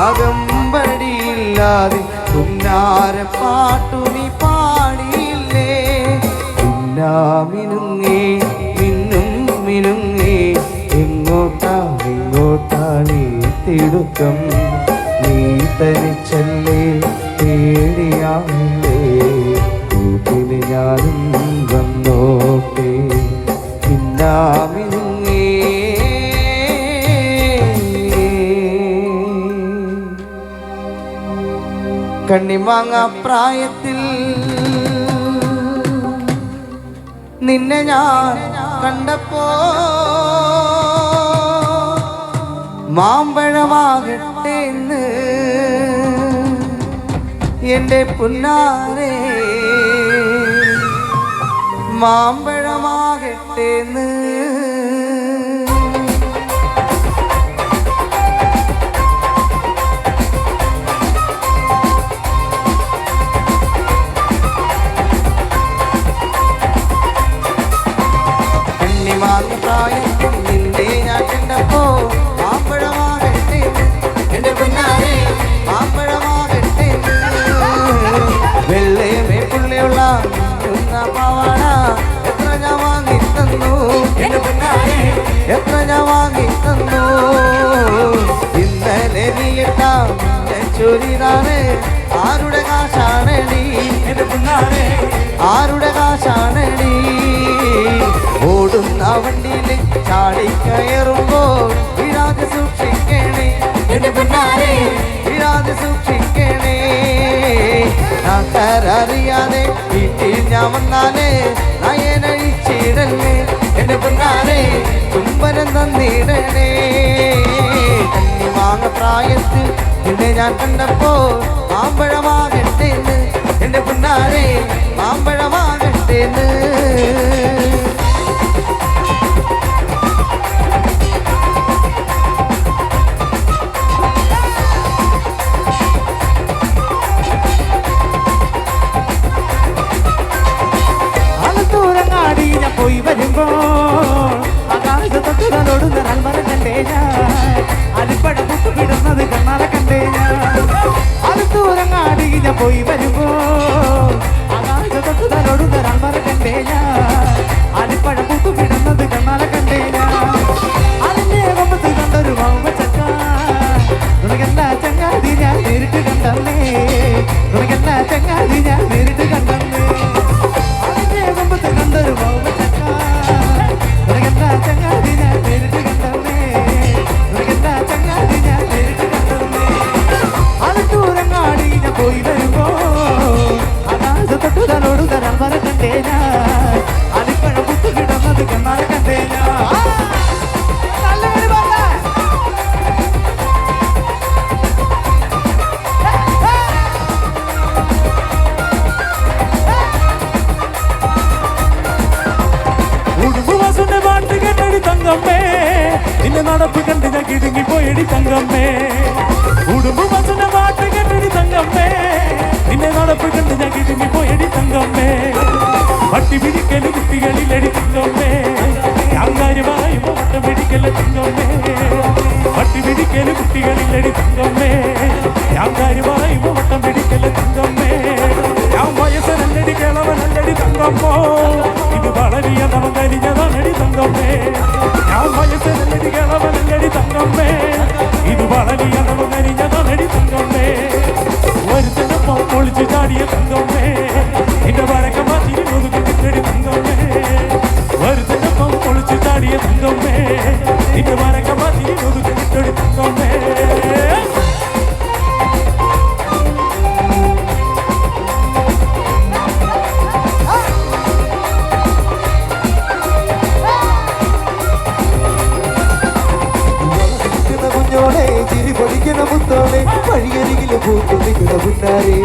അകമ്പടിയില്ലാതെ പുന്നാര പാട്ടു നീ പാടിയില്ലേ. മിന്നുങ്ങി മിന്നും മിനുങ്ങി എങ്ങോട്ടാണ് തിടുക്കം. നീ തനിച്ചല്ലേ പേടിയാവില്ലേ കൂട്ടിന് ഞാനും വന്നോട്ടെ. മിന്നുങ്ങി കണ്ണിമാങ്ങ പ്രായത്തിൽ നിന്നെ ഞാൻ കണ്ടപ്പോ മാമ്പഴമാകട്ടെ എന്ന് എൻ്റെ പുന്നാരെ, മാമ്പഴമാകട്ടെ എന്ന്. പ്രായത്തിൽ നിന്നെ ഞാൻ കണ്ടപ്പോ മാമ്പഴമാകട്ടെ എന്റെ പുന്നാരെ, മാമ്പഴമാകട്ടെ. വെള്ളയമേ പുള്ളിയുള്ള പാവാട എത്ര ഞാൻ വാങ്ങി തന്നു എന്റെ പുന്നാരെ, എത്ര ഞാൻ വാങ്ങി തന്നു. ഇന്നലെ നീ ഇട്ട ചുരിദാറ് ആരുടെ കാശാണടി എന്റെ പുന്നാരെ, ആരുടെ കാശാണടി. ഓടുന്ന വണ്ടിയില് ചാടി കയറുമ്പോൾ വിരാതെ സൂക്ഷിക്കണേ എന്റെ പിന്നാലെ, വിരാതെ സൂക്ഷിക്കണേ. നാട്ടാരറിയാതെ വീട്ടിൽ ഞാൻ വന്നാലേ നയനഴിച്ചിടല്ലേ എന്റെ പിന്നാലെ, ചുംബനം തന്നിടണേ. കണ്ണിമാങ്ങ പ്രായത്തിൽ നിന്നെ ഞാൻ കണ്ടപ്പോ മാമ്പഴമാകട്ടേന്ന് എന്റെ പിന്നാലെ, മാമ്പഴമാകട്ടേന്ന്. പോയി വരുമ്പോ ആകാശത്തൊട്ടുകളോടുന്ന നൽമറ കണ്ടേ ഞാൻ, അരിപ്പഴ പുട്ടുവിടുന്നത് കണ്ണാറ കണ്ടേ ഞാൻ. അടുത്തൂരങ്ങാടി ഞാൻ പോയി വരുമ്പോ ആകാശത്തൊട്ടുകളോടുന്ന നൽമറ കണ്ടേ ഞാൻ, അരിപ്പഴ പുട്ടുവിടുന്നത് കണ്ണാറ കണ്ടേ ഞാൻ. അതിന്റെ കൊമ്പത്ത് കണ്ടൊരു മാമ്പച്ചക്ക തുണകല്ല ചങ്ങാതി ഞാൻ നേരിട്ട് കണ്ടല്ലേ, തുണകല്ല ചങ്ങാതി ഞാൻ നേരിട്ട് കണ്ടല്ലേ. അതിന്റെ കൊമ്പത്ത് കണ്ടൊരു ചങ്ങാതി ഞാൻ നേരിട്ട് കണ്ടല്ലേ, ചങ്ങാതി ഞാൻ നേരിട്ട് കണ്ടല്ലേ. അടുത്തൂരങ്ങാടി ഞാൻ പോയി വരുമ്പോ ആകാശത്തൊട്ടുതലോട് തരാൻ പറ കണ്ടേ ഞാൻ, അരിപ്പഴ പുത്തു കിടന്നത് കണ്ണാറ കണ്ടേ ഞാൻ. പാട്ട് കേട്ടടി തങ്കമ്മേ, നിന്നെ നടപ്പ് കണ്ട് ഞാൻ കിടുങ്ങി പോയടി തങ്കമ്മേ. ഉടുമ്പു ബസിന്റെ പാട്ട് കേട്ടടി തങ്കമ്മേ, നിന്നെ നടപ്പ് കണ്ട് ഞാൻ കിടുങ്ങി പോയടി തങ്കമ്മേ. പട്ടി പിടിക്കല് കുട്ടികളിലടി തങ്കമ്മേ, അങ്കാര്യമായി വട്ടം പിടിക്കല് തങ്കമ്മേ. പട്ടി പിടിക്കല് കുട്ടികളിലടി തങ്കമ്മേ, അങ്കാര്യമായി വട്ടം പിടിക്കല് തങ്കമ്മേ. ഞാൻ വയസ്സനല്ലടി കിളവനല്ലടി തങ്കമ്മോ, ഇത് വളരിയ നവം കരിഞ്ഞതാണടി തങ്കമ്മേ. ഞാൻ വയസ്സനല്ലടി കിളവനല്ലടി തങ്കമ്മേ, ഇത് വളരിയ നവം കരിഞ്ഞതാണടി തങ്കമ്മേ. ഒരുത്തനൊപ്പം പൊളിച്ചു ചാടിയ തങ്കമ്മേ, എന്റെ വഴക്ക മാറ്റി ഒതുക്കിട്ടടി തങ്കമ്മേ. ഒരുത്തനൊപ്പം പൊളിച്ചു ചാടിയ തങ്കമ്മേ, എന്റെ വഴക്ക മാറ്റി ഒതുക്കിട്ടടി തങ്കമ്മേ. ചിരി പൊടിക്കണ മുത്തോളെ, വഴിയരികിലെ പൂക്കൊണ്ടിക്കണ പുന്നാരെ.